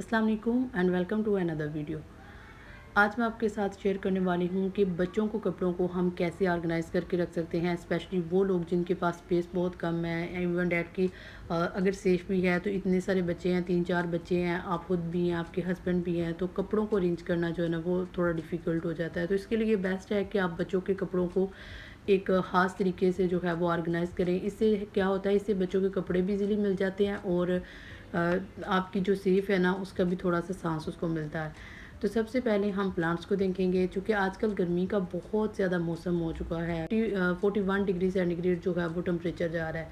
अस्सलाम वालेकुम and welcome to another video. आज मैं आपके साथ शेयर करने वाली हूँ कि बच्चों को कपड़ों को हम कैसे ऑर्गेनाइज़ करके रख सकते हैं, स्पेशली वो लोग जिनके पास स्पेस बहुत कम है। इवन डैट की अगर सेफ भी है तो इतने सारे बच्चे हैं, 3-4 बच्चे हैं, आप खुद भी हैं, आपके हस्बैंड भी हैं, तो कपड़ों को अरेंज करना जो है ना वो थोड़ा डिफ़िकल्ट हो जाता है। तो इसके लिए बेस्ट है कि आप बच्चों के कपड़ों को एक ख़ास तरीके से जो है वो ऑर्गेनाइज़ करें। इससे क्या होता है, इससे बच्चों के कपड़े भी ईज़िली मिल जाते हैं और आपकी जो सेफ है ना उसका भी थोड़ा-सा सांस उसको मिलता है। तो सबसे पहले हम प्लांट्स को देखेंगे, चूँकि आजकल गर्मी का बहुत ज़्यादा मौसम हो चुका है। 41 डिग्री सेंटीग्रेड जो है वो टेम्परेचर जा रहा है।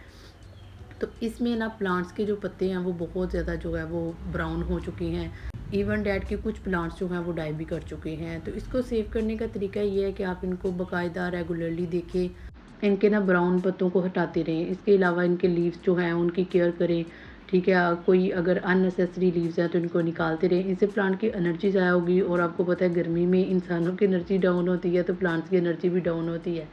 तो इसमें ना प्लांट्स के जो पत्ते हैं वो बहुत ज़्यादा जो है वो ब्राउन हो चुके हैं। इवन डैट के कुछ प्लांट्स जो हैं वो डाई भी कर चुके हैं। तो इसको सेव करने का तरीका ये है कि आप इनको बाकायदा रेगुलरली देखें, इनके ना ब्राउन पत्तों को हटाते रहें। इसके अलावा इनके लीव्स जो हैं उनकी केयर करें, ठीक है? कोई अगर अननेसेसरी लीव्स हैं तो इनको निकालते रहें। इससे प्लांट की एनर्जी ज़ाया होगी और आपको पता है गर्मी में इंसानों की एनर्जी डाउन होती है तो प्लांट्स की एनर्जी भी डाउन होती है।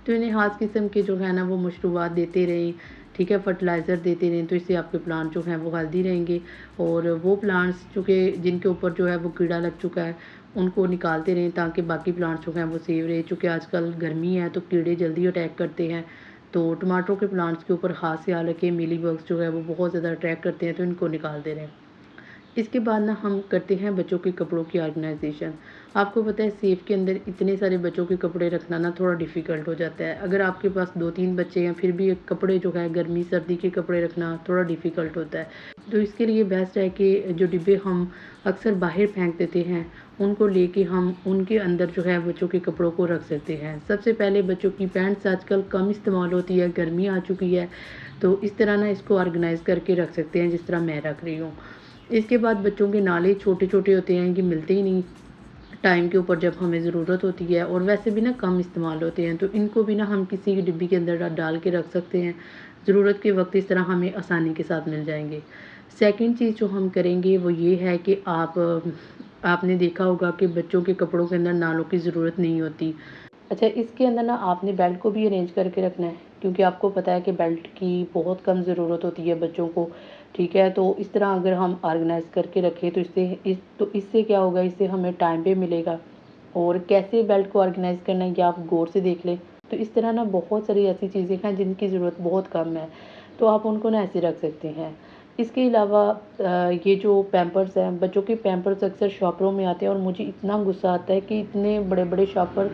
तो इन्हें ख़ास किस्म के जो है ना वो मशरूबात देते रहें, ठीक है? फर्टिलाइज़र देते रहें, तो इससे आपके प्लांट जो हैं वो हेल्दी रहेंगे। और वो प्लांट्स चूँकि जिनके ऊपर जो है वो कीड़ा लग चुका है, उनको निकालते रहें ताकि बाकी प्लांट्स जो हैं वो सेव रहे। चूँकि आजकल गर्मी है तो कीड़े जल्दी अटैक करते हैं, तो टमाटरों के प्लांट्स के ऊपर ख़ास ख़्याल रखें। मीली बग्स जो है वो बहुत ज़्यादा अट्रैक्ट करते हैं, तो इनको निकालते रहें। इसके बाद ना हम करते हैं बच्चों के कपड़ों की ऑर्गेनाइजेशन। आपको पता है सेफ के अंदर इतने सारे बच्चों के कपड़े रखना ना थोड़ा डिफ़िकल्ट हो जाता है। अगर आपके पास 2-3 बच्चे हैं फिर भी कपड़े जो है गर्मी सर्दी के कपड़े रखना थोड़ा डिफ़िकल्ट होता है। तो इसके लिए बेस्ट है कि जो डिब्बे हम अक्सर बाहर फेंक देते हैं, उनको लेके हम उनके अंदर जो है बच्चों के कपड़ों को रख सकते हैं। सबसे पहले बच्चों की पैंट्स आजकल कम इस्तेमाल होती है, गर्मी आ चुकी है, तो इस तरह ना इसको ऑर्गेनाइज़ करके रख सकते हैं जिस तरह मैं रख रही हूँ। इसके बाद बच्चों के नाले छोटे-छोटे होते हैं, ये मिलते ही नहीं टाइम के ऊपर जब हमें ज़रूरत होती है, और वैसे भी ना कम इस्तेमाल होते हैं, तो इनको भी ना हम किसी डिब्बी के अंदर डाल के रख सकते हैं। ज़रूरत के वक़्त इस तरह हमें आसानी के साथ मिल जाएँगे। सेकंड चीज़ जो हम करेंगे वो ये है कि आपने देखा होगा कि बच्चों के कपड़ों के अंदर नालों की ज़रूरत नहीं होती। अच्छा, इसके अंदर ना आपने बेल्ट को भी अरेंज करके रखना है, क्योंकि आपको पता है कि बेल्ट की बहुत कम ज़रूरत होती है बच्चों को, ठीक है? तो इस तरह अगर हम ऑर्गेनाइज़ करके रखें तो इससे क्या होगा, इससे हमें टाइम पे मिलेगा। और कैसे बेल्ट को ऑर्गेनाइज़ करना है ये आप गौर से देख लें। तो इस तरह ना बहुत सारी ऐसी चीज़ें हैं जिनकी ज़रूरत बहुत कम है, तो आप उनको ना ऐसे रख सकते हैं। इसके अलावा ये जो पैम्पर्स हैं, बच्चों के पैम्पर्स अक्सर शॉपरों में आते हैं और मुझे इतना गुस्सा आता है कि इतने बड़े-बड़े शॉपर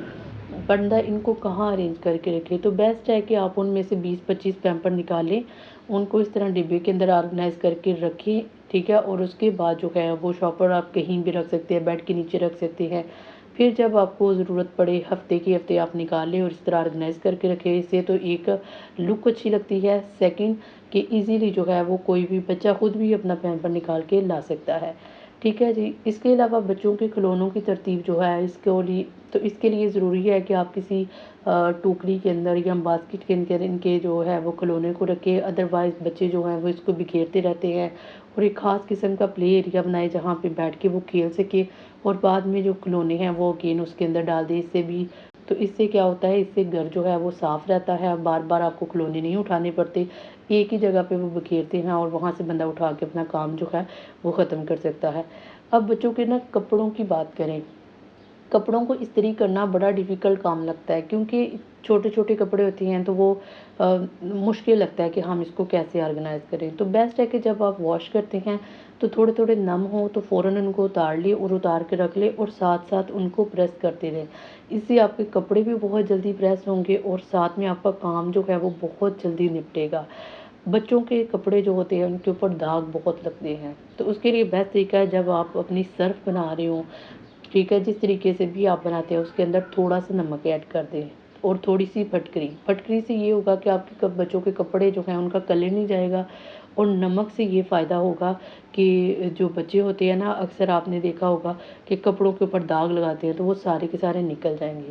बंदा इनको कहाँ अरेंज करके रखे। तो बेस्ट है कि आप उनमें से 20-25 पैम्पर निकालें, उनको इस तरह डिब्बे के अंदर ऑर्गेनाइज़ करके रखें, ठीक है? और उसके बाद जो है वो शॉपर आप कहीं भी रख सकते हैं, बेड के नीचे रख सकते हैं। फिर जब आपको ज़रूरत पड़े हफ़्ते के हफ़्ते आप निकाल लें और इस तरह ऑर्गेनाइज़ करके रखें। इससे तो एक लुक अच्छी लगती है, सेकंड कि ईज़िली जो है वो कोई भी बच्चा खुद भी अपना पैम्पर निकाल के ला सकता है। ठीक है जी। इसके अलावा बच्चों के खिलौनों की तरतीब जो है इसके लिए ज़रूरी है कि आप किसी टोकरी के अंदर या बास्केट के अंदर इनके जो है वो खिलौने को रखें। अदरवाइज़ बच्चे जो हैं वो इसको बिखेरते रहते हैं, और एक ख़ास किस्म का प्ले एरिया बनाएँ जहाँ पे बैठ के वो खेल सके, और बाद में जो खिलौने हैं वो अगेन उसके अंदर डाल दें। इससे क्या होता है, इससे घर जो है वो साफ़ रहता है, बार-बार आपको खिलौने नहीं उठाने पड़ते। एक ही जगह पे वो बिखेरते हैं और वहाँ से बंदा उठा के अपना काम जो है वो ख़त्म कर सकता है। अब बच्चों के ना कपड़ों की बात करें, कपड़ों को इस्त्री करना बड़ा डिफ़िकल्ट काम लगता है, क्योंकि छोटे-छोटे कपड़े होते हैं तो वो मुश्किल लगता है कि हम इसको कैसे ऑर्गेनाइज़ करें। तो बेस्ट है कि जब आप वॉश करते हैं तो थोड़े-थोड़े नम हो तो फ़ौरन उनको उतार लें और उतार के रख लें, और साथ-साथ उनको प्रेस करते रहें। इससे आपके कपड़े भी बहुत जल्दी प्रेस होंगे और साथ में आपका काम जो है वो बहुत जल्दी निपटेगा। बच्चों के कपड़े जो होते हैं उनके ऊपर दाग बहुत लगते हैं, तो उसके लिए बेस्ट तरीका है जब आप अपनी सर्फ़ बना रहे हों, ठीक है, जिस तरीके से भी आप बनाते हैं उसके अंदर थोड़ा-सा नमक ऐड कर दें और थोड़ी-सी फटकरी। फटकरी से ये होगा कि आपके बच्चों के कपड़े जो हैं उनका कलर नहीं जाएगा, और नमक से ये फ़ायदा होगा कि जो बच्चे होते हैं ना, अक्सर आपने देखा होगा कि कपड़ों के ऊपर दाग लगाते हैं तो वो सारे के सारे निकल जाएँगे।